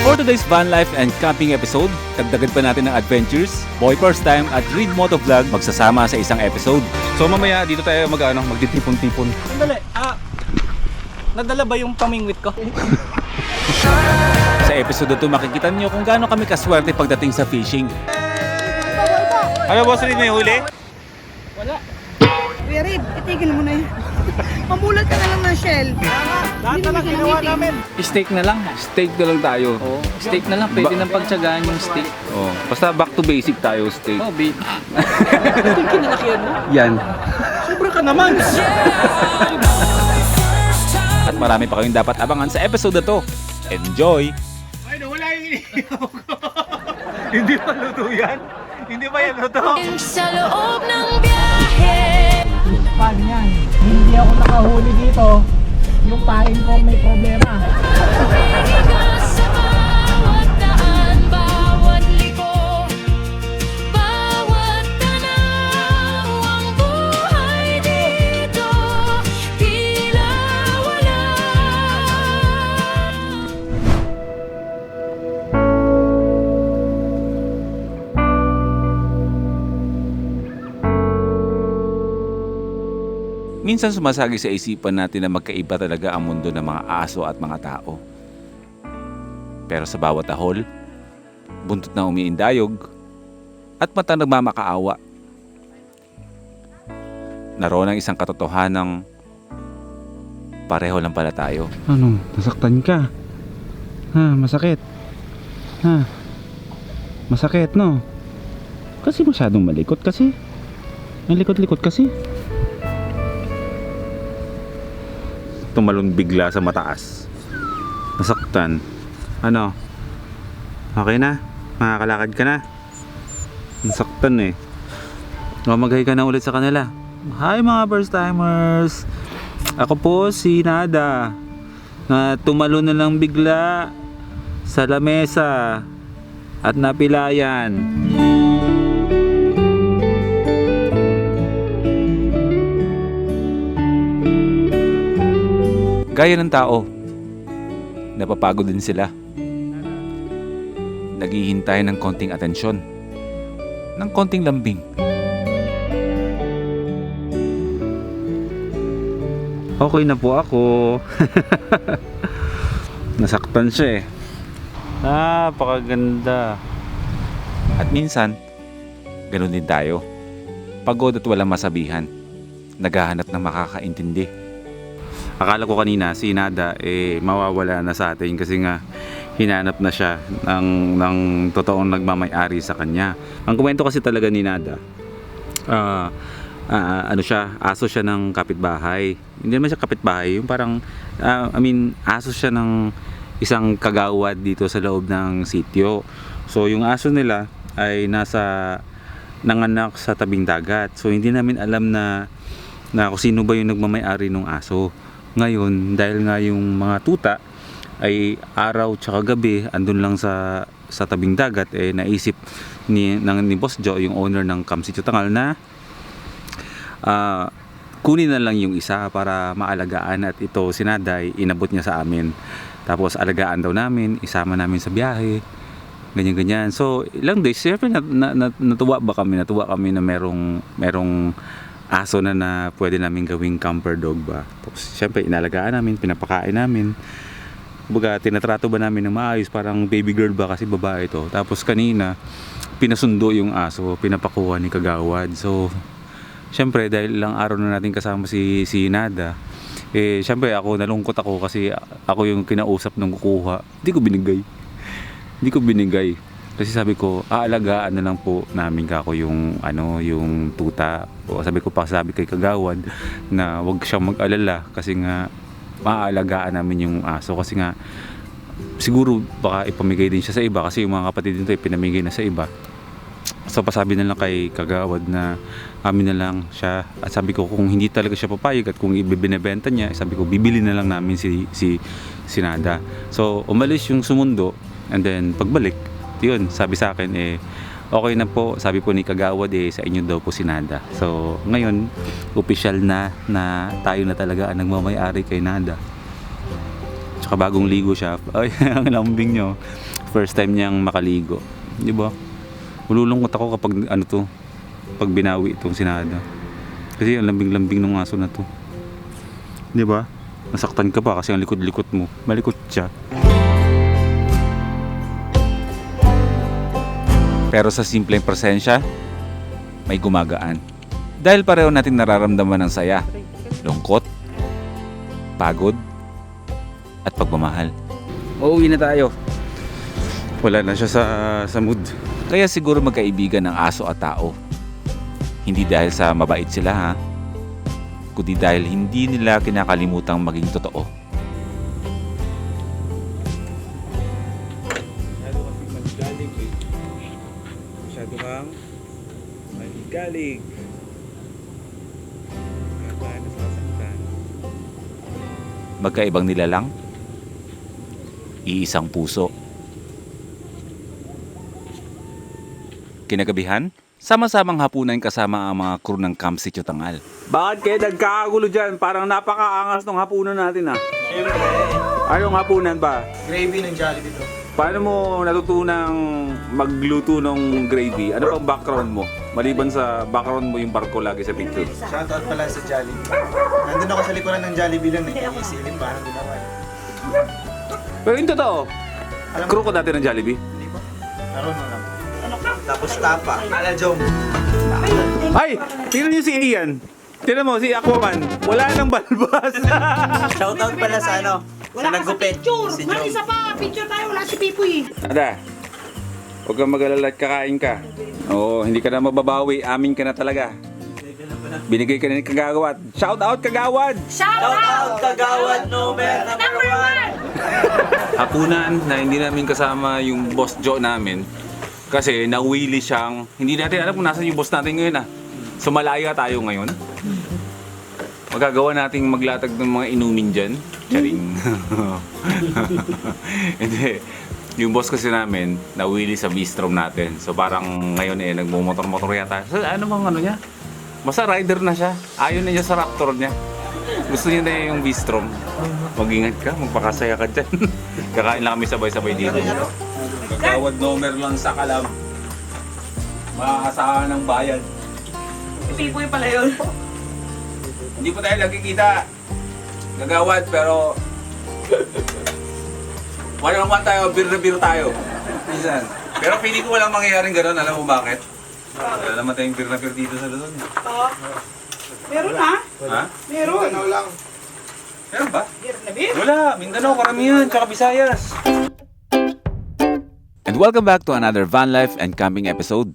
For today's van life and camping episode, dagdagan pa natin ng adventures, boy first time at Reed Moto Vlog magsasama sa isang episode. So mamaya dito tayo magtitipon-tipon. Sandali, nadala ba yung pamingwit ko? Sa episode 2 makikita niyo kung gaano kami kaswerte pagdating sa fishing. Ano boss, Reed, may huli? Wala. Kuya Reed, itigil mo na yan. Pamulat ka na lang ng shell. Lahat na lang ginawa namin. Steak na lang. Steak na lang tayo. Oo, steak na lang. Pwede nang pagtsagaan yung steak. Oh, basta back to basic tayo, steak. Oh, babe. Ito yung kinalakihan mo. Yan. Sobra ka naman. At marami pa kayong dapat abangan sa episode na to. Enjoy! Ay, nawala yung inihaw ko. Hindi pa luto yan? Hindi pa yan luto? Sa loob ng biyahe. Paano yan? Hindi ako nakahuli dito. Yung pain ko may problema. Bigas sa bawat daan, bawat liko, bawat tanaw. Ang buhay dito, tila wala. Minsan sumasagi sa isipan natin na magkaiba talaga ang mundo ng mga aso at mga tao. Pero sa bawat tahol, buntot na umiindayog, at mata nagmamakaawa. Naroon ang isang katotohanang pareho lang pala tayo. Ano? Nasaktan ka? Ha? Masakit? Ha? Masakit, no? Kasi masyadong malikot kasi. Ang likot-likot kasi. Tumalon bigla sa mataas. Nasaktan. Ano? Okay na? Makakalakad ka na? Nasaktan eh. Mag-hi ka na ulit sa kanila. Hi mga first timers! Ako po si Nada. Na tumalon na lang bigla sa lamesa at napilayan. Gaya ng tao, napapagod din sila. Naghihintay ng konting atensyon, ng konting lambing. Okay na po ako. Nasaktan siya eh. Napakaganda. At minsan, ganun din tayo. Pagod at walang masabihan. Naghahanap ng makakaintindi. Akala ko kanina si Nada mawawala na sa atin kasi nga hinanap na siya ng totoong nagmamay-ari sa kanya. Ang kwento kasi talaga ni Nada, ano siya, aso siya ng kapitbahay. Hindi naman siya kapitbahay, yung parang aso siya ng isang kagawad dito sa loob ng sitio. So yung aso nila ay nanganak sa tabing dagat. So hindi namin alam na kung sino ba yung nagmamay-ari ng aso. Ngayon, dahil nga yung mga tuta ay araw tsaka gabi andun lang sa tabing dagat, naisip ni Boss Joe, yung owner ng Camp Sitio Tangal, na kunin na lang yung isa para maalagaan, at ito si Naday inabot niya sa amin. Tapos alagaan daw namin, isama namin sa biyahe, ganyan-ganyan. So ilang days, syempre natuwa kami na merong aso na pwede namin gawing camper dog ba. Tapos syempre inalagaan namin, pinapakain namin. Kumbaga tinatrato ba namin ng maayos, parang baby girl ba kasi babae ito. Tapos kanina pinasundo yung aso, pinapakuha ni kagawad. So syempre dahil ilang araw na natin kasama si Nada, syempre nalungkot ako kasi ako yung kinausap ng kukuha. Hindi ko binigay. Kasi sabi ko, aalagaan na lang po namin kako yung tuta. O sabi kay kagawad na wag siyang mag-alala kasi nga maaalagaan namin yung aso, kasi nga siguro baka ipamigay din siya sa iba kasi yung mga kapatid nito pinamigay na sa iba. So pasabi na lang kay kagawad na amin na lang siya, at sabi ko kung hindi talaga siya papayag at kung ibibinebenta niya, sabi ko bibili na lang namin si Nada. So umalis yung sumundo, and then pagbalik yun, sabi sa akin okay na po, sabi po ni kagawad sa inyo daw po si Nada. So ngayon official na tayo na talaga ang nagmamay-ari kay Nada. Tsaka bagong ligo siya. Ay, ang lambing nyo. First time niyang makaligo. Di ba? Ululungkot ako kapag pag binawi itong sinada. Kasi ang lambing-lambing ng aso na to. Di ba? Nasaktan ka pa kasi ang likod-likod mo. Malikot siya. Pero sa simpleng presensya, may gumagaan. Dahil pareho natin nararamdaman ng saya, lungkot, pagod, at pagmamahal. Uuwi na tayo. Wala na siya sa mood. Kaya siguro magkaibigan ng aso at tao. Hindi dahil sa mabait sila ha, kundi dahil hindi nila kinakalimutang maging totoo. Masyado kasi magigalig eh. Masyado kang magigalig. Kaya ba nasasaktan? Magkaibang nilalang, iisang puso. Kinagabihan, sama-samang hapunan kasama ang mga crew ng Camp Sitio Tangal. Bakit kayo nagkakagulo dyan? Parang napakaangas ng hapunan natin ah. Siyempre, Anong hapunan ba? gravy ng Jollibee to. Paano mo natutunang magluto ng gravy? Ano pang background mo? Maliban sa background mo yung barko lagi sa picture. Shoutout pala sa Jollibee. Nandun ako sa likuran ng Jollibee lang, nag-iisilip parang ginawa. Pero yung totoo, Alam mo, crew ko dati ng Jollibee. hindi ko. Naroon mo lang. Tapos tapa, ala Jom. Ay! Tingnan niyo si Ian. Tingnan mo, si Aquaman. Wala nang balbas. Shoutout pala sa ano, sa nagupit, si May Jom. isa pa, picture tayo, wala si Pipoy. Ada, huwag kang mag-alala at kakain ka. Oo, hindi ka na mababawi. Amin ka na talaga. Binigay ka na ni Kagawad. Shout out Kagawad! Shout out! Kagawad Nomer Number 1! Hapunan na hindi namin kasama yung boss Joe namin kasi nawili siyang, hindi natin alam kung nasan yung boss natin ngayon ah. So malaya tayo ngayon. Magagawa nating maglatag ng mga inumin dyan. Charing. Hindi. Yung boss kasi namin, nawili sa bistrom natin. So parang ngayon eh, nagmumotor-motor yata. So ano bang ano niya? Basta rider na siya. Ayaw na niya sa Raptor niya. Gusto niya na yung bistrom. Mag-ingat ka, magpakasaya ka dyan. Kakain lang kami sabay-sabay dito. Kagawad Nomer lang sa Kalab. Makakasahan ng bayan. Si Pipoy pala yun. Hindi pa tayo nagkikita. Gagawad pero wala naman tayo, beer na beer tayo. Minsan. Pero feeling ko walang mangyayaring gano'n. Alam mo bakit? Wala naman tayong beer na beer dito sa Luzon. Meron ha? Ha? Meron. Meron ba? Beer na beer. Wala. Mindanao, karamihan. Tsaka Visayas. And welcome back to another van life and camping episode.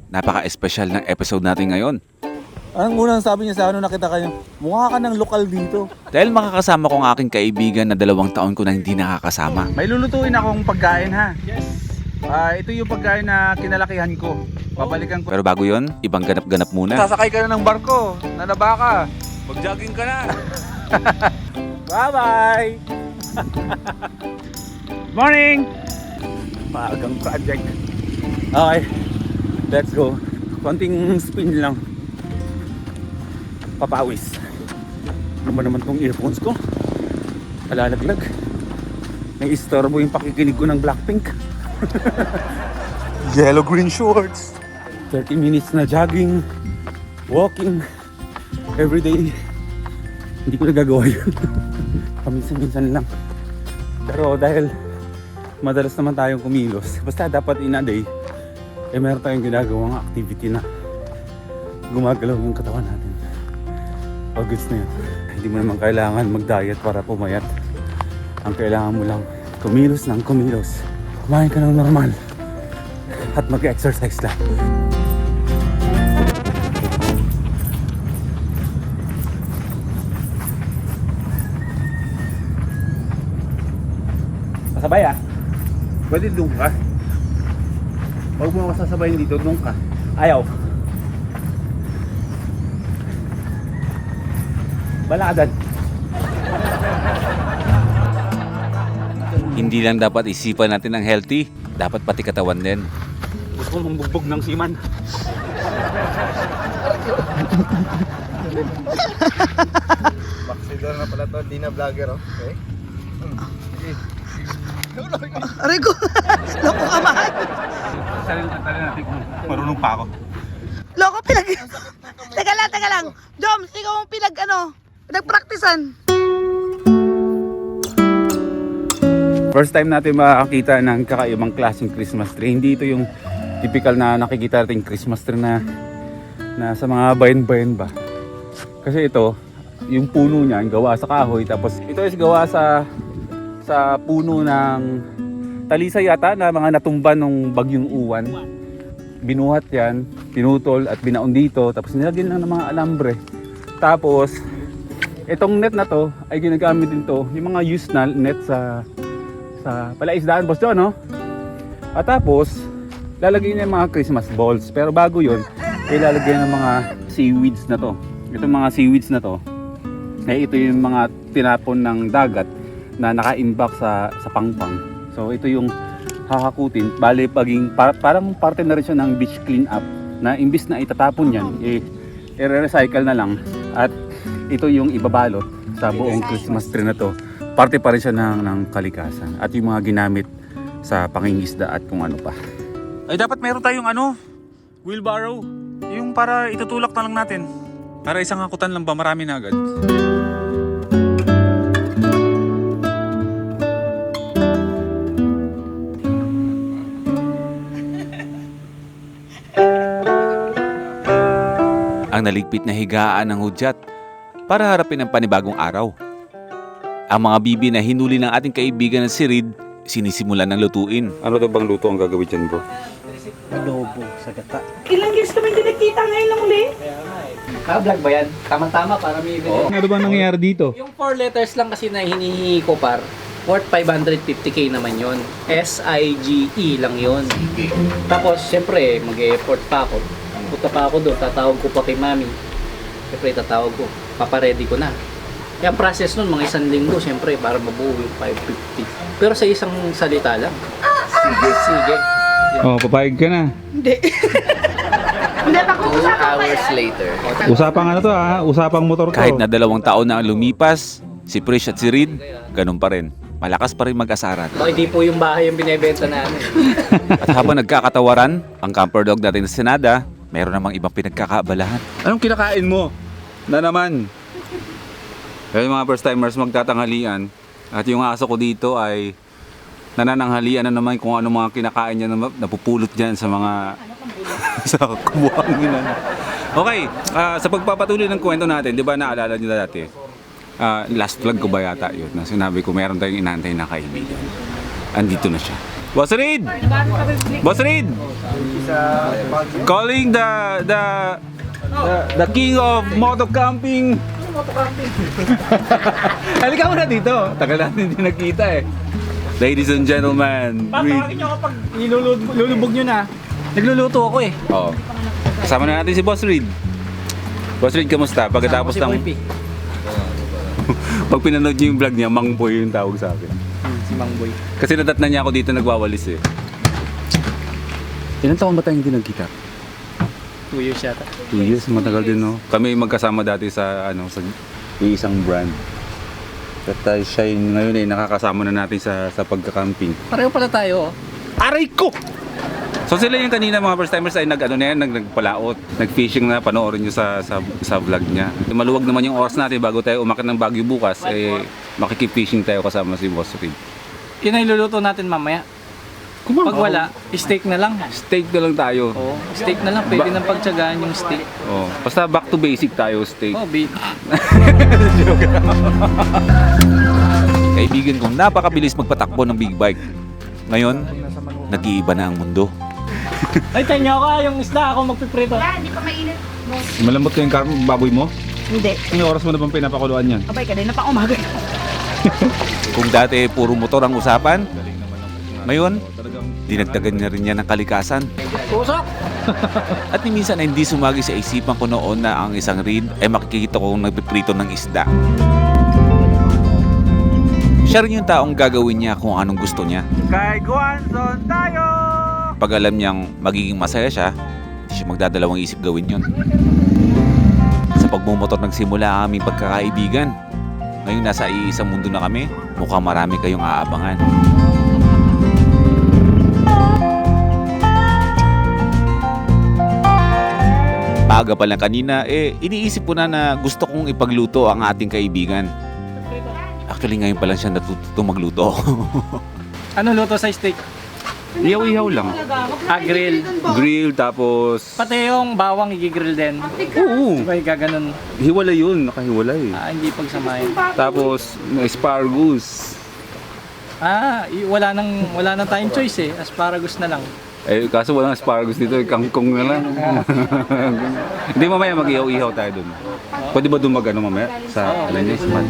Napaka-espesyal ng episode natin ngayon. Anong unang sabi niya sa ano nakita kayo? Mukha ka ng lokal dito. Dahil makakasama ko ang aking kaibigan na 2 taon ko na hindi nakakasama. May lulutuin akong pagkain ha. Yes. Ito yung pagkain na kinalakihan ko. Babalikan ko. Pero bago yon, ibang ganap-ganap muna. Sasakay ka na ng barko. Nanaba ka. Mag-jogging ka na. Bye-bye. Morning. Maagang project. Okay. Let's go. Konting spin lang. Papawis. Ano ba naman tong earphones ko? Alalaglag. Nai-istorbo yung pakikinig ko ng Blackpink. Yellow green shorts. 30 minutes na jogging, walking, every day. Hindi ko nagagawa yun. Paminsan-minsan lang. Pero dahil madalas naman tayong kumilos, basta dapat in a day, eh meron tayong ginagawang activity na gumagalaw yung katawan natin. Pagod na yun. Hindi mo naman kailangan mag-diet para pumayat. Ang kailangan mo lang, kumilos ng kumilos. Kumain ka ng normal. At mag-exercise lang. Kasabay ah. Pwede doon ka. Huwag mo ako sasabayin dito, doon ka. Ayaw. Baladan. Hindi lang dapat isipan natin ng healthy, dapat pati katawan din. Gusto kong bugbog ng siman. Backseater na pala to, di na vlogger oh. Okay? Aray ko! Loko ka man. Tali natin kung marunong pa ako. Loko pinag... Teka lang. Joms, ikaw ang nagpraktisan. First time natin makakita ng kakaibang klaseng Christmas tree. Hindi ito yung typical na nakikita nating Christmas tree na sa mga bayan-bayan ba. Kasi ito, yung puno niya gawa sa kahoy, tapos ito is gawa sa puno ng talisay yata na mga natumba nung bagyong uwan. Binuhat yan, pinutol at binaon dito, tapos nilagyan lang ng mga alambre. Tapos itong net na to ay ginagamit din to, yung mga used na net sa palaisdaan, boss John, no? At tapos lalagyan niya yung mga Christmas balls, pero bago yun ilalagyan ng mga seaweeds na to. Itong mga seaweeds na to ito yung mga tinapon ng dagat na naka-imbak sa pangpang. So ito yung hakakutin, bale paging parang parte na rin siya ng beach clean up, na imbis na itatapon yan i-recycle na lang, at ito yung ibabalot sa buong Christmas tree na to. Parte pa rin siya ng kalikasan at yung mga ginamit sa pangingisda at kung ano pa. Ay, dapat meron tayong wheelbarrow. Yung para itutulak na lang natin. Para isang hakutan lang ba, marami na agad. Ang naligpit na higaan ng hudyat para harapin ang panibagong araw. Ang mga bibi na hinuli ng ating kaibigan na si Reed, sinisimulan ng lutuin. Ano daw bang luto ang gagawin dyan, bro? Adobo sa gata. Ilang years kami hindi nagkita ngayon lang uli. Vlog ba yan? Tama-tama para may video. Ano ba nangyayari dito? Yung 4 letters lang kasi na hinihingi ko par, worth 550k naman yon. SIGE lang yon. Tapos syempre mag-e-effort pa ako. Punta pa ako doon, tatawag ko pa kay mami. Syempre tatawag ko, paparedy ko na. Yung process nun, mga 1 linggo, syempre para mabuo yung 550. Pero sa isang salita lang. Sige. Oh, papayag ka na. Hindi. Hindi, pag-uusapan pa Hours yan. later. Usapang to usapang motor to. Kahit na 2 taon na ang lumipas, si Prish at si Reed, ganun pa rin. Malakas pa rin mag-asaran. Baka hindi po yung bahay yung binebenta namin. At habang nagkakatawaran, ang camper dog natin na Senada, meron namang ibang pinagkakaabalahan. Anong kinakain mo? Na naman. Kaya mga first timers magtatanghalian. At yung aso ko dito ay nanananghalian na naman kung ano mga kinakain niya na napupulot dyan sa mga sa kubuhangin. Okay, sa pagpapatuloy ng kwento natin, di ba naalala niyo dati? Last vlog ko ba yata yun? Na sinabi ko meron tayong inantay na kaibigan. Andito na siya. Boss Reed! Boss Reed! Calling the king of moto camping. Halika muna dito. Tagal natin hindi nakita eh. Ladies and gentlemen, Bakit nyo kapag nilulubog nyo na, nagluluto ako eh. oh. Kasama na natin si Boss Reed. Boss Reed, kamusta? Pagkatapos Si ng Boy P. pag pinanood niyo yung vlog niya, Mang Boy yung tawag sa akin. Si Mang Boy. Kasi nadat na niya ako dito nagwawalis eh. Ilan taon ba tayong hindi nagkita? 2 years yata. 2 years, matagal din no. Kami magkasama dati sa sa isang brand. At siya yung ngayon eh nakakasama na natin sa pagka-camping. Pareho pala tayo. Aray ko! So sila yung kanina mga first timers ay nagpalaot, nag-fishing na, panoorin nyo sa vlog niya. Maluwag naman yung oras natin bago tayo umakyat ng Baguio bukas, makikip-fishing tayo kasama si Boss Reed. Yun ay luluto natin mamaya. Pag wala, steak na lang. Steak na lang tayo. Oo, steak na lang. Pwede nang pagtsagaan yung steak. Oh, basta back to basic tayo, steak. Oh, beef. Kaibigan kong napakabilis magpatakbo ng big bike. Ngayon, nag-iiba na ang mundo. Ay, tanyo ka. Yung isda ako magpiprito. Hindi pa mainit. Malambot ko yung baboy mo? Hindi. Ang oras mo na bang pinapakuluan yan? Abay, kanina pa umaga. Kung dati puro motor ang usapan, ngayon, dinagdagan na rin niya ng kalikasan. Tusok! At ni minsan ay hindi sumagi sa isipan ko noon na ang isang Reed ay makikita kong nagpiprito ng isda. Siya rin yung taong gagawin niya kung anong gusto niya. Kay Guanzon tayo! Pag alam niyang magiging masaya siya, hindi siya magdadalawang isip gawin yun. Sa pagmumotor nagsimula ang aming pagkakaibigan. Ngayon nasa iisang mundo na kami, mukhang marami kayong aabangan. maaga pa lang kanina, iniisip ko na gusto kong ipagluto ang ating kaibigan. Actually, ngayon pa lang siya natututong magluto. Ano luto sa steak? Ihaw-ihaw lang. Grill. Grill, tapos... Pati yung bawang i-grill din. Oo, May gaganon. hiwalay yun, nakahiwalay. Hindi pagsamahin. Tapos, may asparagus. Wala nang tayong choice eh. Asparagus na lang. Kaso walang asparagus dito, kangkong na lang. Hindi, mamaya mag-ihaw-ihaw tayo dun. Pwede ba dun mag-ano mamaya? Sa spot.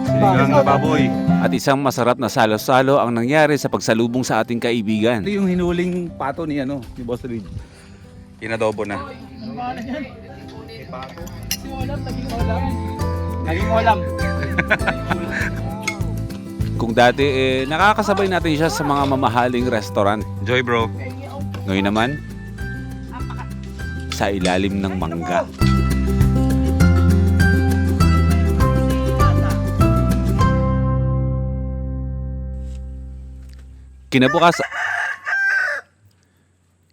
Sinigang na baboy. At isang masarap na salo-salo ang nangyari sa pagsalubong sa ating kaibigan. Ito yung hinuling pato ni Boss Reed. Inadobo na. Naging ulam. Kung dati, nakakasabay natin siya sa mga mamahaling restaurant. Enjoy, bro. Ngayon naman, sa ilalim ng mangga.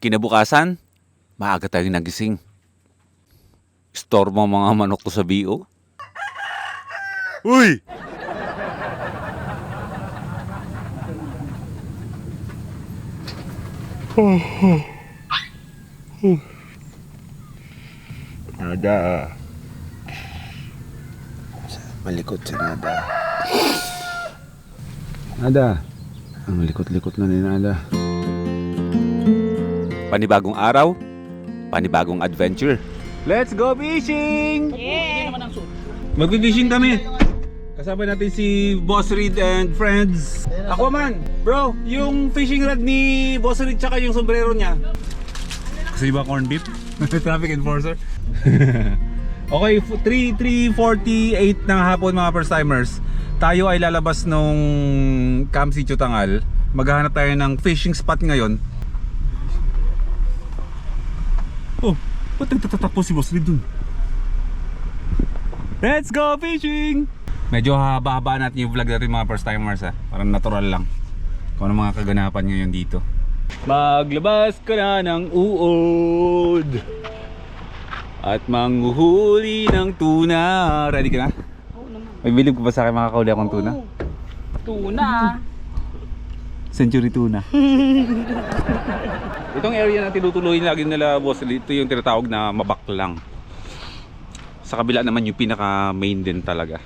Kinabukasan, maaga tayong nagising. Storm ang mga manok ko sa BO. Uy! Nada. Malikot si Nada. Nada. Ang likot-likot na ni Nada. Panibagong araw, panibagong adventure. Let's go fishing! Hindi naman ang suit. Magpi-fishing kami. Kasama natin si Boss Reed and friends. Aquaman, bro, yung fishing rod ni Boss Reed tsaka yung sombrero niya. Kasi ba corn beef? Traffic enforcer. Okay, 3:48 ng hapon mga first timers. Tayo ay lalabas nung Camp Sitio Tangal. Maghahanap tayo ng fishing spot ngayon. Oh, ba't nagtatatakbo si Boss Reed dun? Let's go fishing! Medyo haba-haba natin yung vlog natin mga first timers ha. Parang natural lang. Kung ano mga kaganapan ngayon dito. Maglabas ka na ng uod at manghuhuli ng tuna. Ready ka na? Oo naman. May bilib ko ba sa akin makakauli akong tuna? Tuna. Century tuna. Itong area na tinutuloy lagi nila boss, ito yung tinatawag na mabaklang. Sa kabila naman yung pinaka main din talaga.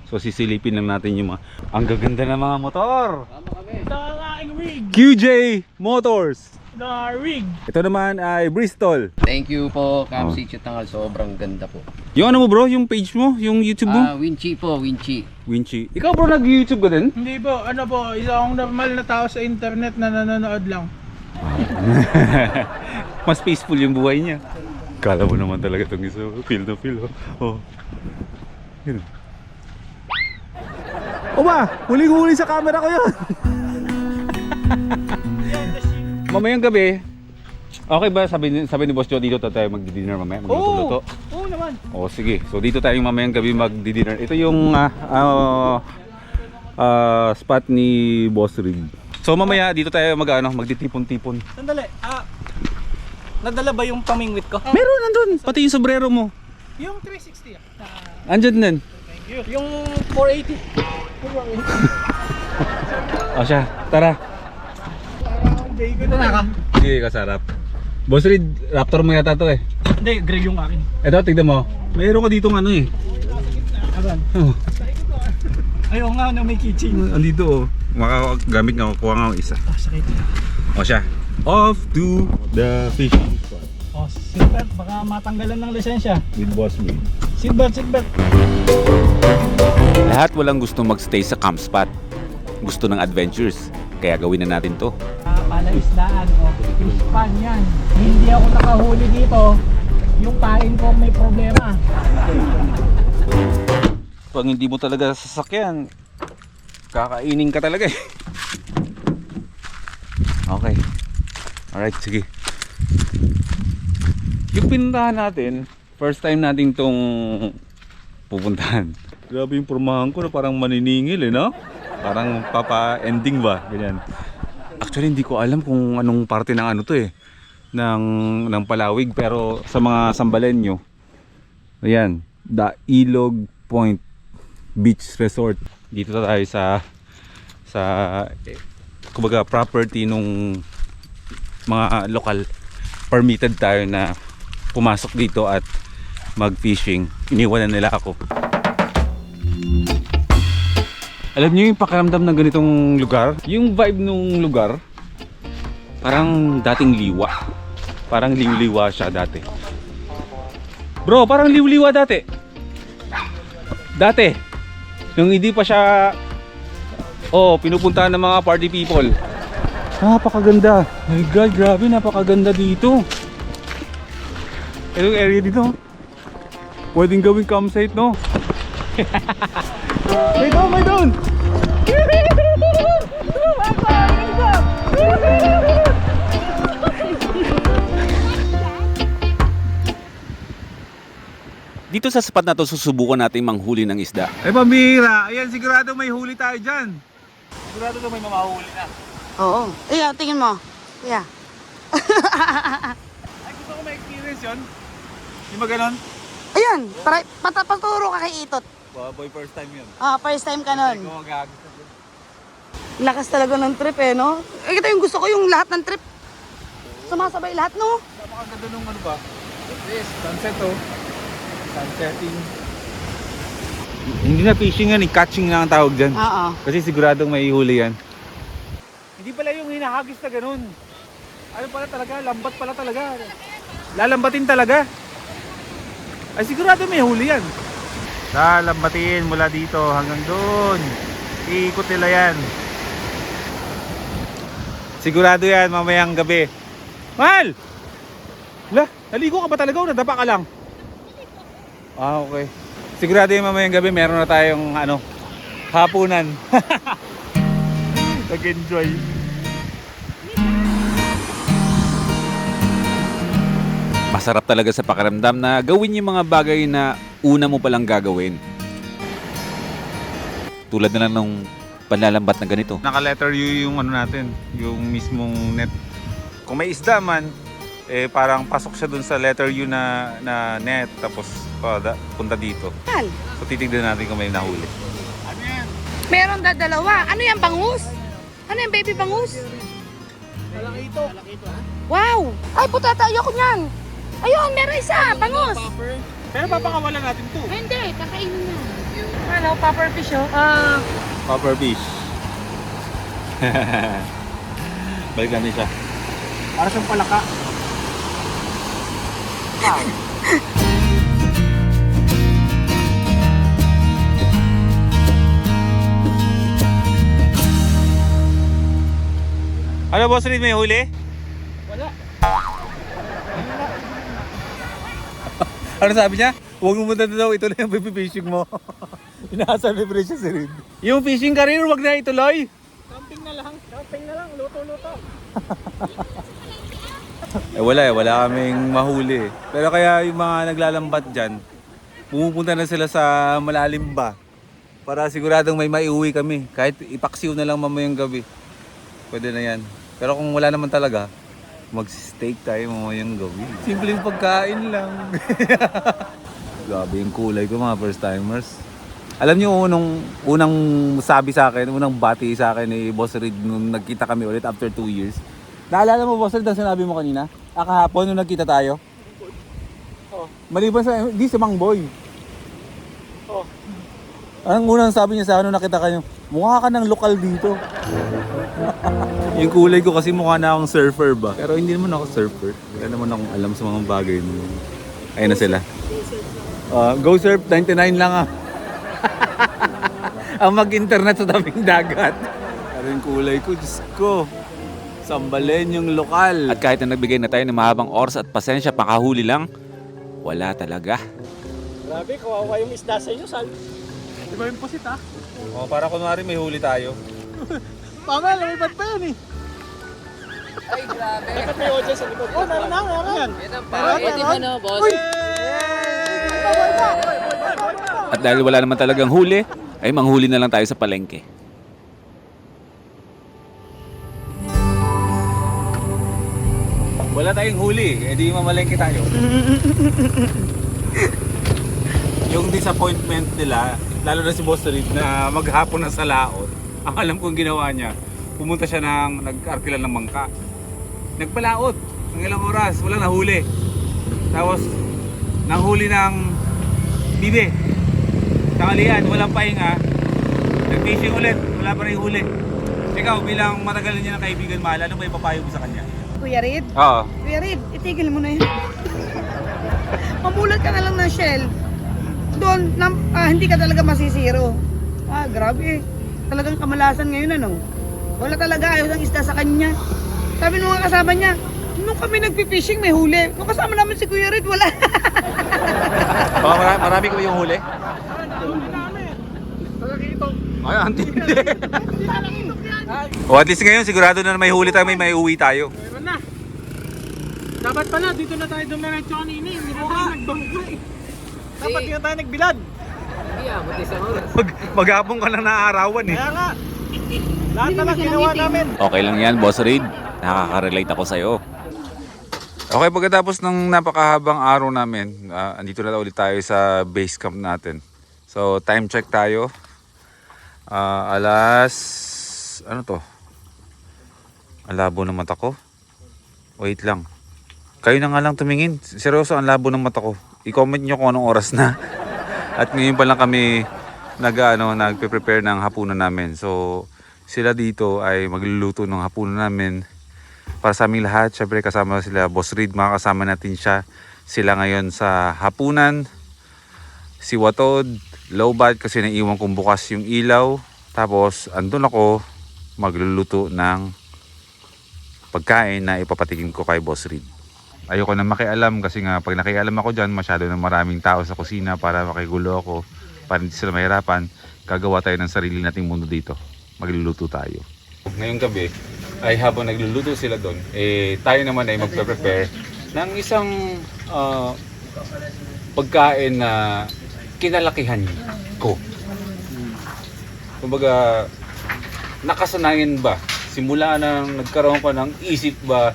So sisilipin lang natin yung mga ang gaganda ng mga motor. QJ Motors. Ito naman ay Bristol. Thank you po, Camp Sitio Tangal. Sobrang ganda po. Yung ano mo bro, yung page mo, yung YouTube mo? Winchi po, Winchi. Winchi. Ikaw bro, nag-YouTube ka din? Hindi po, ano po, isa akong normal na tao sa internet na nanonood lang. Mas peaceful yung buhay niya. Kala mo naman talaga itong isa. Feel na feel. Oh. Yun. O ba? Huling-huli sa camera ko yun. Mamayang gabi. Okay ba? Sabi ni Boss Joe, dito tayo mag-dinner mamaya? Magluto-luto? Oo naman. O sige. So dito tayo mamayang gabi mag-dinner. Ito yung spot ni Boss Reed. So mamaya dito tayo magtitipon-tipon. Sandali. Nadala ba yung pamingwit ko? Meron nandun. Pati yung sombrero mo. Yung 360 Andyan din. Yung 480. O siya, tara. Ito na ka? Sige, kasarap. Boss Reed, Raptor mo yata to eh. Hindi, grill yung akin. Eto, tignan mo. Mayroon ka ditong ano eh. Asan? Oh, Ayaw nga na may kitchen. andito oh. Makagamit nga, kuha nga ang isa. Sakit. O siya. Off to the fishing spot Seatbelt, baka matanggalan ng lisensya. with Boss Reed. Seatbelt. Lahat walang gusto magstay sa camp spot. Gusto ng adventures. Kaya gawin na natin to. Palaisdaan o. Fish pan yan. Hindi ako nakahuli dito. Yung kain ko may problema. Pag hindi mo talaga sasakyan, kakainin ka talaga eh. Okay. Alright, sige. Yung pinuntahan natin, first time natin tong pupuntahan. Grabe yung pormahan ko na parang maniningil eh, no? Parang papa-ending ba? Ganyan. Actually, hindi ko alam kung anong parte ng ano to eh. ng Palawig, pero sa mga Sambalenyo, ayan, The Ilog Point Beach Resort. Dito tayo sa kumbaga property nung mga lokal. Permitted tayo na pumasok dito at mag-fishing. Iniwanan nila ako. Alam niyo yung pakiramdam ng ganitong lugar? Yung vibe nung lugar, parang dating liwa. Parang liw-liwa siya dati. Bro, parang liw-liwa dati. Dati, nung hindi pa siya pinupuntahan ng mga party people. Napakaganda. My God, grabe, napakaganda dito. Yung area dito, pwedeng gawing campsite, no? May doon! Dito sa spot na to, susubukan natin manghuli ng isda. Eh, pambihira. Ayan, sigurado may huli tayo dyan. Sigurado na may mamahuli na. Oo. Iya, tingin mo. Iya. Ay, gusto ko ma-experience yun. Yung maganon. Ayan, paturo ka kay Itot. Boy, first time yun. First time ka nun. Ikaw magagawa. Lakas talaga ng trip eh, no? Eh, ito yung gusto ko, yung lahat ng trip. Sumasabay lahat, no? Napakaganda nung ano ba? Sunset, oh. Sunsetting. Hindi na fishing yan, catching na ang tawag dyan. Oo. Kasi siguradong may huli yan. Hindi pala yung hinahagis na ganun. Ano pala talaga, lambat pala talaga. Lalambatin talaga. Ay sigurado may huli yan. Lalambatin mula dito hanggang doon. Iikot nila yan. Sigurado yan mamayang gabi. Mahal! Naligo ka ba talaga o nadapa ka lang? Okay. Sigurado yung mamayang gabi meron na tayong hapunan. Nag-enjoy. Masarap talaga sa pakiramdam na gawin yung mga bagay na una mo palang gagawin. Tulad na lang nung panlalambat na ganito. Naka-letter U yung natin, yung mismong net. Kung may isda man, parang pasok siya dun sa letter U na net, tapos punta dito. So titignan natin kung may nahuli. Meron dalawa. Ano yan, bangus? Ano yan, baby bangus? Malakito. Wow! Ay, putata, ayoko niyan. Ayun, meron isa, bangus. Pero papakawalan natin to. Hindi, kakainin na. Ano, puffer fish, oh? Popper fish. Balik natin siya. Para siyang palaka. Ano, Boss Reed, may huli? Wala. Ano sabi niya? Huwag mo muna daw, ito na yung fishing mo. Inaasar ni Precious si Reed. Yung fishing career, huwag na ituloy. Camping na lang, luto-luto. Wala kaming mahuli. Pero kaya yung mga naglalambat dyan, pumupunta na sila sa malalim ba para siguradong may maiuwi kami. Kahit ipaksiw na lang mamayang gabi. Pwede na yan. Pero kung wala naman talaga, mag-steak tayo mamayang gabi. Simpleng pagkain lang. Grabe yung kulay ko mga first timers. Alam niyo unang sabi sa akin, unang bati sa akin ni Boss Reed nung nagkita kami ulit after 2 years. Naalala mo, Boss Reed, ang sinabi mo kanina? Kahapon nung nagkita tayo? Maliban sa, di si Mang Boy. Anong unang sabi niya sa akin nung nakita kayo? Mukha ka ng lokal dito. Yung kulay ko kasi mukha na akong surfer ba? Pero hindi naman ako surfer. Kaya naman akong alam sa mga bagay. Ayun na sila. Go surf, 99 lang ah. Ang mag-internet sa tabing dagat. Pero yung kulay ko, Diyos ko. Sambalen yung lokal. At kahit na nagbigay na tayo ng mahabang oras at pasensya pakahuli lang, wala talaga. Grabe, kawawa yung isda sa inyo, Sal. Di ba yung pusit, ha? Para kunwari may huli tayo. Tama, lumipat pa yan, eh. Ay, grabe. Dapat may audio sa likod. Oh, naroon. Yan ang pwede mo na, boss. At dahil wala naman talagang huli, ay manghuli na lang tayo sa palengke. Wala tayong huli, edi mamalengke tayo. Yung disappointment nila, lalo na si Boss Reed na maghapon na sa laot, ang alam kong ginawa niya, pumunta siya ng nag-arkilan ng bangka. Nagpalaot ng ilang oras, walang nahuli. Tapos nanghuli ng bibe. Tanghalian, walang pahinga. Nag-fishing ulit, wala pa rin huli. Ikaw bilang matagal niya ng kaibigan, mahal, ano ba ipapayo mo sa kanya? Kuya Reed, Oo. Kuya Reed, itigil mo na yun. Mamulat ka na lang ng shell. Doon, hindi ka talaga masisiro. Grabe. Talagang kamalasan ngayon, ano? Wala talaga ayos ang isda sa kanya. Sabi nung mga kasama niya, nung kami nagpipishing may huli. Nung kasama namin si Kuya Reed, wala. Marami ko yung huli? Ay, ang tindi. O at least ngayon, sigurado na may huli tayo, may uwi tayo. Meron na. Dapat pala, dito na tayo dumiretso kanina. Hindi na tayo nagbangga eh. Dapat dito tayo nagbilad. Hindi abot isang oras. Maghapon ka lang naaarawan eh. Kaya nga. Lahat na lang ginawa namin. Okay lang yan, Boss Reed. Nakaka-relate ako sa'yo. Okay, pagkatapos ng napakahabang araw namin, andito na ulit tayo sa base camp natin. So, time check tayo. Alas... ano to? Ang labo ng mata ko. Wait lang. Kayo na nga lang tumingin. Seryoso, ang labo ng mata ko. I-comment nyo kung anong oras na. At ngayon pa lang kami nagpe-prepare ng hapunan namin. So, sila dito ay magluluto ng hapunan namin para sa aming lahat. Syempre kasama sila Boss Reed, makakasama natin sila ngayon sa hapunan. Si Watod, lowbat kasi naiwan kong bukas yung ilaw. Tapos andun ako magluluto ng pagkain na ipapatikim ko kay Boss Reed. Ayoko na makialam kasi nga pag nakialam ako dyan, masyado na maraming tao sa kusina para makigulo ako, para hindi sila mahirapan. Gagawa tayo ng sarili nating mundo dito. Magluluto tayo. Ngayong gabi ay habang nagluluto sila doon, tayo naman ay magpe-prepare ng isang pagkain na kinalakihan ko. Kumbaga, nakasanayan ba? Simula nang nagkaroon ka ng isip ba,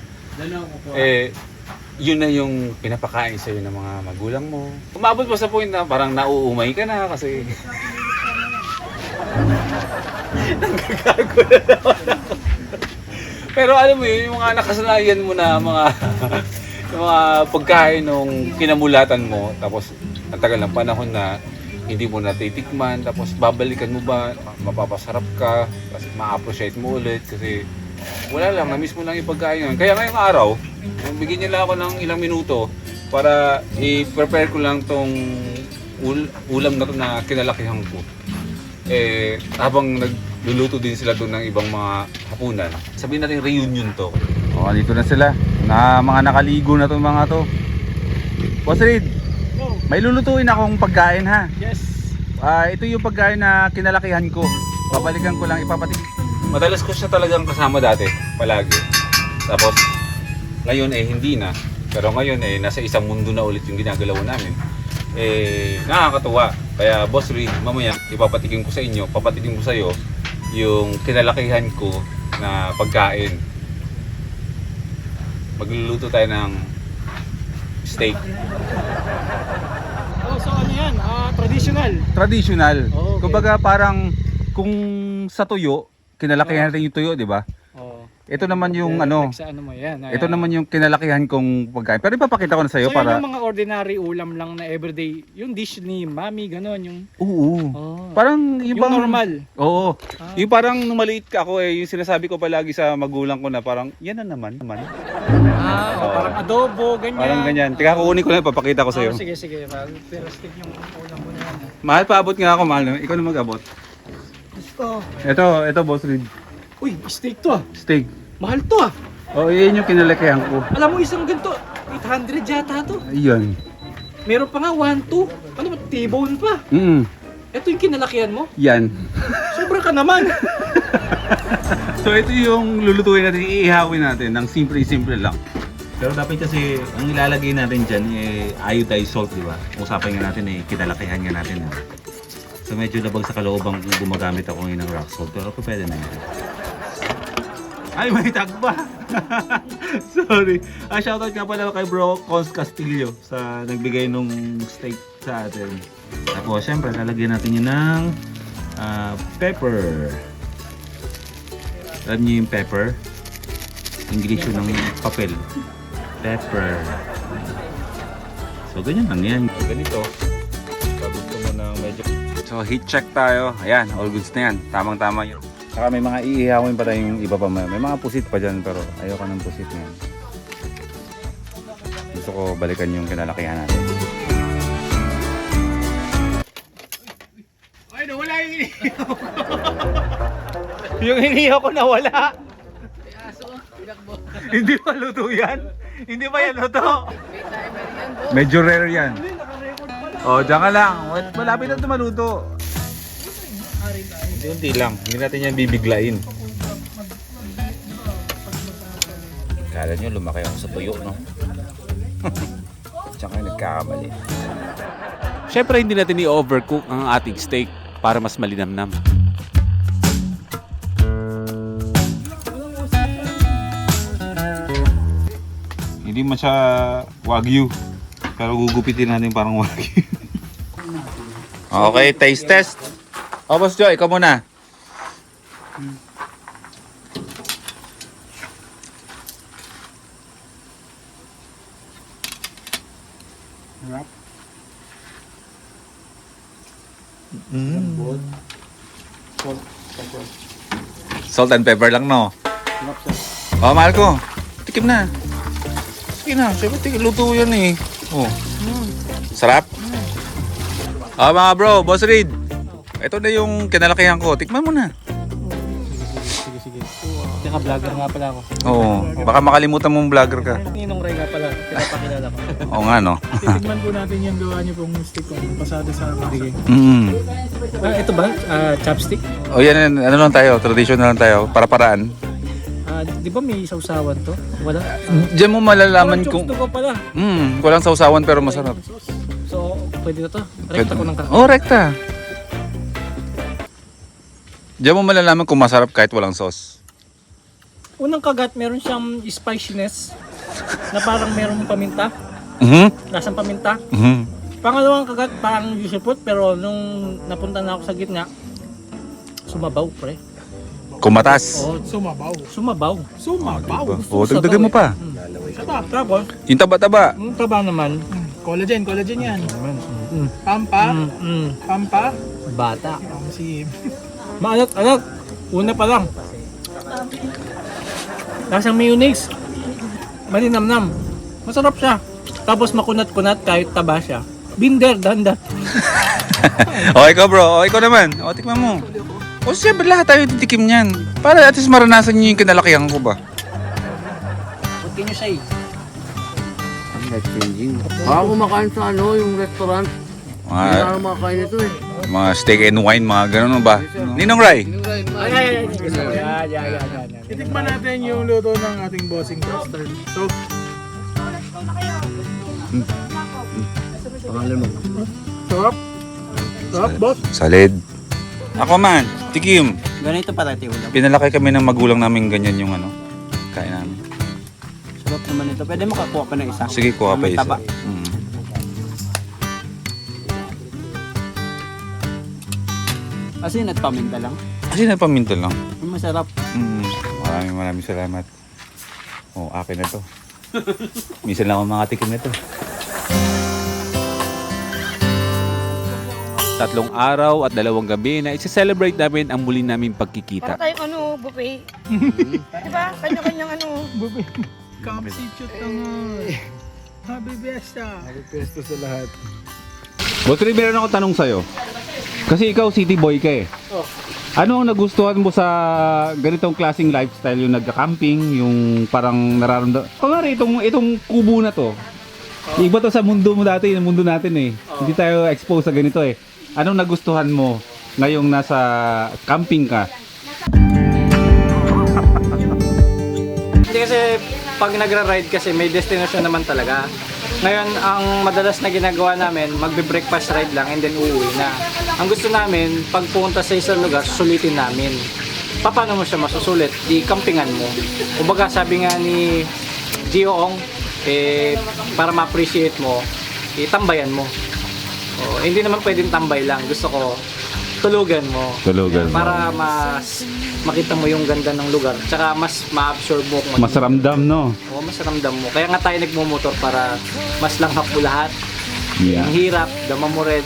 yun na yung pinapakain sa'yo ng mga magulang mo. Umabot pa sa point na parang nauumay ka na kasi nagkagago na naman ako. Pero alam mo yun, yung mga nakasanayan mo na mga yung mga pagkain nung kinamulatan mo, tapos ang tagal ng panahon na hindi mo natitikman, tapos babalikan mo ba, mapapasarap ka, tapos ma-appreciate mo ulit kasi wala lang, na-miss mo lang yung pagkain yun. Kaya ngayong araw, bigyan nila ako ng ilang minuto para i-prepare ko lang tong ulam na to na kinalakihan ko. Habang nagluluto din sila doon ng ibang mga hapunan, sabihin natin reunion to. O, dito na sila. Mga nakaligo na to mga to. Boss Reed, may lulutuin akong pagkain ha. Yes. Ito yung pagkain na kinalakihan ko. Babalikan ko lang, ipapatik. Madalas ko siya talagang kasama dati, palagi. Tapos, ngayon hindi na. Pero ngayon nasa isang mundo na ulit yung ginagalaw namin. Nakakatuwa. Kaya Boss Reed, mamaya ipapatikin ko sa inyo, papatikin ko sa iyo yung kinalakihan ko na pagkain. Magluluto tayo ng steak. So ano yan? Traditional. Traditional. Oh, okay. Kumbaga parang kung sa tuyo, kinalakihan rin yung tuyo, di ba? Oh. Ito naman yung Sa ano mo yan? ito naman yung kinalakihan kong pagkain. Pero ipapakita ko na sa iyo So para yun yung mga ordinary ulam lang na everyday. Yung dish ni mami, gano'n. Yung Oo. Parang yung bang normal. Oo. Yung parang nung maliit ka ako yung sinasabi ko palagi sa magulang ko na parang yan na naman. Parang adobo, ganyan. Parang ganyan. Teka, kukunin ko lang, papakita ko sa iyo. Sige. Pero stick yung ulam mo na yan. Mahal, paabot nga ako, mahal. Ikaw na mag-abot. Gusto. Ito Boss Reed. Uy, steak to ah. Steak. Mahal to ah. Oh, yan yung kinalakihan ko. Alam mo isang ganito, 800 yata to. Ayun. Meron pa nga 1, 2. Ano ba, T-bone pa. Ito yung kinalakihan mo? Yan. Sobra ka naman. So ito yung lulutuin natin, iihawin natin ng simple lang. Pero dapat kasi ang ilalagay natin dyan iodized salt, di ba? Usapan nga natin kinalakihan nga natin. So medyo labag sa kaloobang gumagamit ako ngayon ng rock salt, pero pwede na yun. Ay, may tag pa. Sorry. Shoutout nga pala kay Bro Cons Castillo sa nagbigay nung steak sa atin. Tapos, syempre, lalagyan natin yun ng pepper. Alam niyo yung pepper? English yun ng papel. Pepper. So, ganyan lang yan. Ganito. Gusto mo na medyo... So, heat check tayo. Ayan, all goods na yan. Tamang-tama yun. Saka may mga iihawin pa tayong iba pa. May mga pusit pa dyan, pero ayoko ng pusit na yan. Gusto ko balikan yung kinalakihan natin. Ay, nawala yung inihaw ko. Yung inihaw ko nawala. Hindi pa luto yan? Hindi pa yan luto? Medyo rare yan. Oh, dyan ka lang. Malapit na ito maluto. Unti lang. Hindi natin yan bibiglain. Kala nyo, lumaki ako sa tuyo, no? Diyan kayo nagkakamali. Syempre hindi natin i-overcook ang ating steak para mas malinamnam. Hindi man siya wagyu. Pero gugupitin natin parang wagyu. Okay, taste test. O, Boss Joy, ikaw muna. Salt and pepper lang, no? Oh, mahal ko. Tikim na. Sige na, syempre luto yan eh. Oh. Sarap. Mga bro, Boss Reed. Ito na yung kinalakihan ko. Tikman mo na. Sige. Tsaka vlogger nga pala ako. Oo. Baka makalimutan mong vlogger ka. Ninong Ray nga pala, pinapakilala ko. Oo nga, no? Titigman po natin yung gawa niyo pong stick kung pasado sa bigay. Ito ba? Chopstick? O yan, ano lang tayo, traditional lang tayo, para-paraan. Di ba may sausawan to? Wala? Diyan mo malalaman kung... Chopstick ko pala. Walang sausawan pero masarap. So, pwede na to? Rekta ko ng kaka. Oh, rekta. Diyan mo malalaman kung masarap kahit walang sauce. Unang kagat, meron siyang spiciness na parang merong paminta. Lasang paminta. Pangalawang kagat, parang yusipot, pero nung napunta na ako sa gitna, sumabaw, pre. Kumatas. Oh, Sumabaw. sumabaw. Sumabaw. Oo, dagdagan mo pa. Tapos, Yung taba-taba. yung taba naman, Collagen yan. Pampa. Pampa. bata. Si... Maalat-alat. Una pa lang. Lasang mayonnaise. Malinamnam. Masarap siya. Tapos makunat-kunat kahit taba siya. Binder, dandat. O, ikaw bro. O, ikaw naman. O, tikman mo. O, siyempre lahat tayo titikim niyan. Para at least maranasan niyo yung kinalakihan ko ba? What can you say? Life changing. Ako kumakain sa yung restaurant. Hindi na ako makakain ito eh. Mga steak and wine, mga ganun ba? Ninong Ray? Ay. Titikman natin yung luto ng ating bossing Buster. So, Pangalan mo. sarap. Sarap, boss. Salid. Ako man, tikim. Ganito pala ito ulam. Pinalaki kami ng magulang namin ganyan yung ano, kain namin. Sarap naman ito. Pwede mo kakuha pa ng isa. Sige, kuha pa May isa. taba. Kasi nagpaminta lang. Kasi napaminta lang. Masarap. Maraming salamat. Oh, akin na to. Minsan lang ako makatikim na to. 3 araw at 2 gabi na isi-celebrate namin ang muli naming pagkikita. Para tayong buffet. Diba? Kanya-kanyang Kamsitchut ka nga. Happy Fiesta. Boss Ray, meron ako tanong sa'yo. Kasi ikaw city boy ka eh. Ano ang nagustuhan mo sa ganitong klaseng lifestyle? Yung nagka-camping, yung parang nararamdaman. Kunwari itong kubo na to. Iba to sa mundo mo dati, yung mundo natin eh. Hindi tayo exposed sa ganito eh. Anong nagustuhan mo ngayong nasa camping ka? Hindi kasi pag nagra-ride kasi may destination naman talaga. Ngayon, ang madalas na ginagawa namin, magbe-breakfast ride lang and then uuwi na. Ang gusto namin, pag pumunta sa isang lugar, sulitin namin. paano mo siya masusulit? Di kampingan mo. Kumbaga sabi nga ni Gioong, para ma-appreciate mo, tambayan mo. Hindi naman pwedeng tambay lang. Gusto ko, tulugan mo. Tulugan mo. Para mas makita mo yung ganda ng lugar. Tsaka mas ma-absorb mo. Kung Mas ramdam, no? Oo, mas ramdam mo. Kaya nga tayo nagmumotor para mas langhap mo lahat. Yeah. Ang hirap, dama mo rin.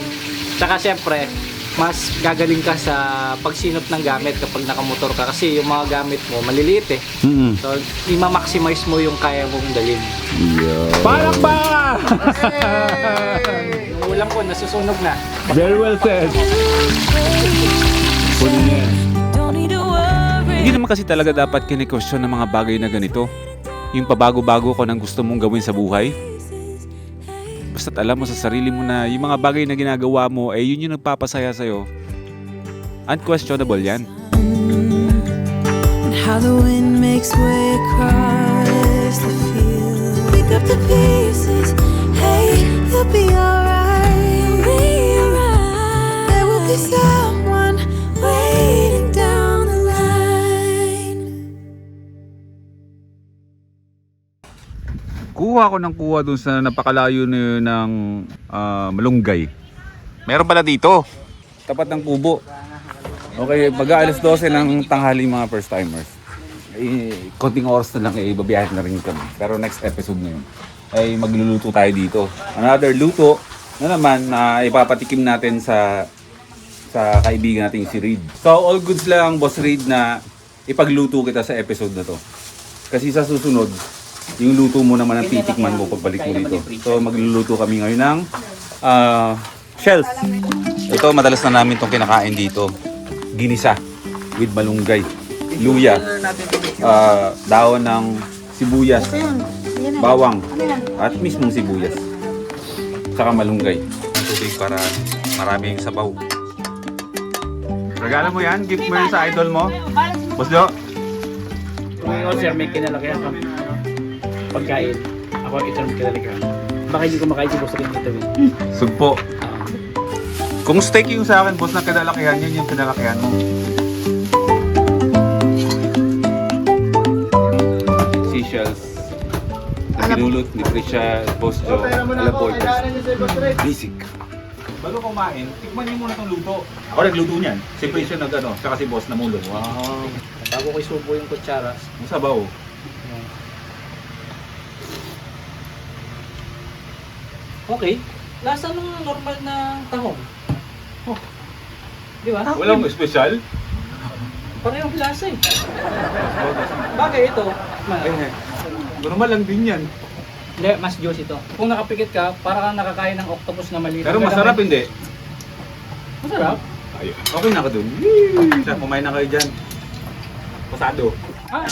Tsaka syempre, mas gagaling ka sa pagsinop ng gamit kapag nakamotor ka. Kasi yung mga gamit mo, maliliit eh. Mm-mm. So, i-maximize mo yung kaya mong dalhin. Yeah. Palakpakan! Yung ulam ko, nasusunog na. Very well said. Don't need to worry. Hindi naman kasi talaga dapat kine-question ng mga bagay na ganito. Yung pabago-bago ko ng gusto mong gawin sa buhay. Basta't alam mo sa sarili mo na yung mga bagay na ginagawa mo, yun yung nagpapasaya sa'yo. Unquestionable yan. And how the wind makes way across the field. Pick up the pieces. Hey, you'll be alright. There will be someone waiting down the line. Kuha ko ng kuha dun sa napakalayo ng Malunggay. Meron pala dito. Tapat ng kubo. Okay, mag-aalas 12 ng tanghali mga first timers. Konting oras na lang babiyahin na rin kami. Pero next episode na yun ay magluluto tayo dito. Another luto na naman na ipapatikim natin sa kaibigan natin si Reed. So all goods lang Boss Reed na ipagluto kita sa episode na to. Kasi sa susunod, yung luto mo naman ang titikman mo pagbalik mo dito. So magluluto kami ngayon ng shells. Ito madalas na namin itong kinakain dito. Ginisa with malunggay, luya, dahon ng sibuyas, bawang, at mismong sibuyas. Tsaka malunggay. Ang tubig para maraming sabaw. Regalo mo yan? Gift mo yan sa idol mo? Boss Jo? Kung sir, may kinalakihan kang pagkain. Ako, ito ang kinalakihan. Baka hindi ko makain si Boss Rin ito eh. Sugpo. Kung steak yung sa akin, boss, na kinalakihan, yan yung kinalakihan mo. Seashells. Na pinulot ni Trisha, Boss Jo, Alaboy. Basic. Bago kumain, tikman niyo muna itong luto. Ako nagluto niyan. Si Trisha nag-ano, saka si Boss namulot. Wow. Bago ko isubo yung kutsara. Ang sabaw. Okay. Lasa ng normal na tahong. Oh. Di ba? Walang espesyal. Parehong lasa eh. Bagay ito. Normal lang din yan. Hindi, mas juicy ito. Kung nakapikit ka, para kang nakakain ng octopus na maliit. Pero masarap hindi. Masarap? Ayun. Okay na ka dun. Kumain na kayo dyan. Pasado.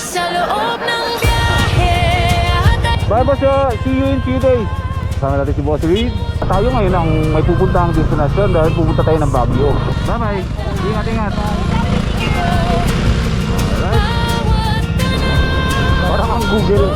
Sa loob ng biyahe. Bye Boss Jo! See you in few days! Kasama natin si Boss Reed. Tayo ngayon ang may pupuntahang destinasyon dahil pupunta tayo ng Baguio. Bye bye! Ingat-ingat! Alright! Parang ang Google.